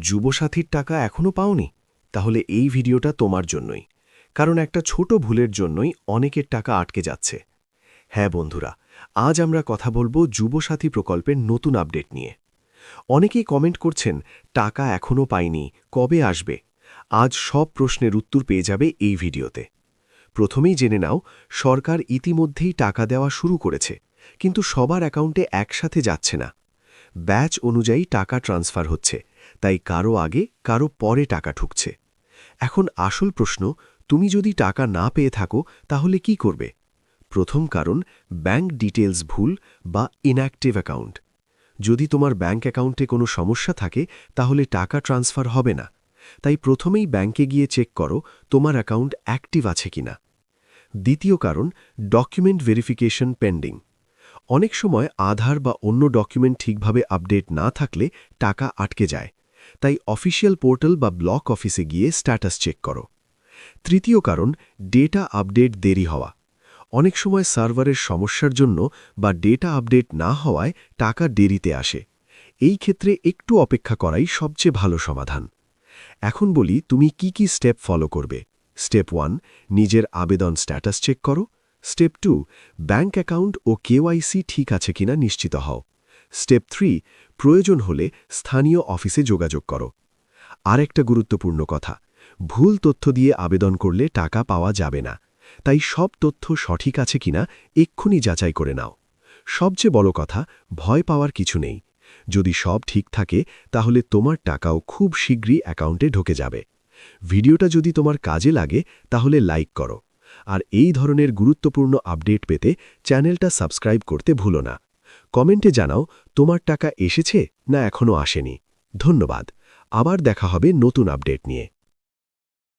যুবসাথীর টাকা এখনো পাওনি? তাহলে এই ভিডিওটা তোমার জন্যই। কারণ একটা ছোট ভুলের জন্যই অনেকের টাকা আটকে যাচ্ছে। হ্যাঁ বন্ধুরা, আজ আমরা কথা বলবো যুবসাথী প্রকল্পের নতুন আপডেট নিয়ে। অনেকেই কমেন্ট করছেন, টাকা এখনো পাইনি, কবে আসবে? আজ সব প্রশ্নের উত্তর পেয়ে যাবে এই ভিডিওতে। প্রথমেই জেনে নাও, সরকার ইতিমধ্যেই টাকা দেওয়া শুরু করেছে, কিন্তু সবার অ্যাকাউন্টে একসাথে যাচ্ছে না। ব্যাচ অনুযায়ী টাকা ট্রান্সফার হচ্ছে, তাই কারো আগে কারো পরে টাকা ঢুকছে। এখন আসল প্রশ্ন, তুমি যদি টাকা না পেয়ে থাকো তাহলে কি করবে? প্রথম কারণ, ব্যাংক ডিটেলস ভুল বা ইনঅ্যাক্টিভ অ্যাকাউন্ট। যদি তোমার ব্যাংক অ্যাকাউন্টে কোনো সমস্যা থাকে তাহলে টাকা ট্রান্সফার হবে না। তাই প্রথমেই ব্যাংকে গিয়ে চেক করো তোমার অ্যাকাউন্ট অ্যাক্টিভ আছে কিনা। দ্বিতীয় কারণ, ডকুমেন্ট ভেরিফিকেশন পেন্ডিং। অনেক সময় আধার বা অন্য ডকুমেন্ট ঠিকভাবে আপডেট না থাকলে টাকা আটকে যায়। তাই অফিসিয়াল পোর্টাল বা ব্লক অফিসে গিয়ে স্ট্যাটাস চেক করো। তৃতীয় কারণ, ডেটা আপডেট দেরি হওয়া। অনেক সময় সার্ভারের সমস্যার জন্য বা ডেটা আপডেট না হওয়ায় টাকা দেরিতে আসে। এই ক্ষেত্রে একটু অপেক্ষা করাই সবচেয়ে ভালো সমাধান। এখন বলি তুমি কি স্টেপ ফলো করবে। স্টেপ 1, নিজের আবেদন স্ট্যাটাস চেক করো। স্টেপ 2, ব্যাংক অ্যাকাউন্ট ও কেওয়াইসি ঠিক আছে কিনা নিশ্চিত হও। স্টেপ 3, প্রয়োজন হলে স্থানীয় অফিসে যোগাযোগ করো। আর একটা গুরুত্বপূর্ণ কথা, ভুল তথ্য দিয়ে আবেদন করলে টাকা পাওয়া যাবে না। তাই সব তথ্য সঠিক আছে কিনা এক্ষুনি যাচাই করে নাও। সবচেয়ে বড় কথা, ভয় পাওয়ার কিছু নেই। যদি সব ঠিক থাকে তাহলে তোমার টাকাও খুব শীঘ্রই অ্যাকাউন্টে ঢুকে যাবে। ভিডিওটা যদি তোমার কাজে লাগে তাহলে লাইক করো। আর এই ধরনের গুরুত্বপূর্ণ আপডেট পেতে চ্যানেলটা সাবস্ক্রাইব করতে ভুলো না। কমেন্টে জানাও তোমার টাকা এসেছে না এখনো আসেনি। ধন্যবাদ। আবার দেখা হবে নতুন আপডেট নিয়ে।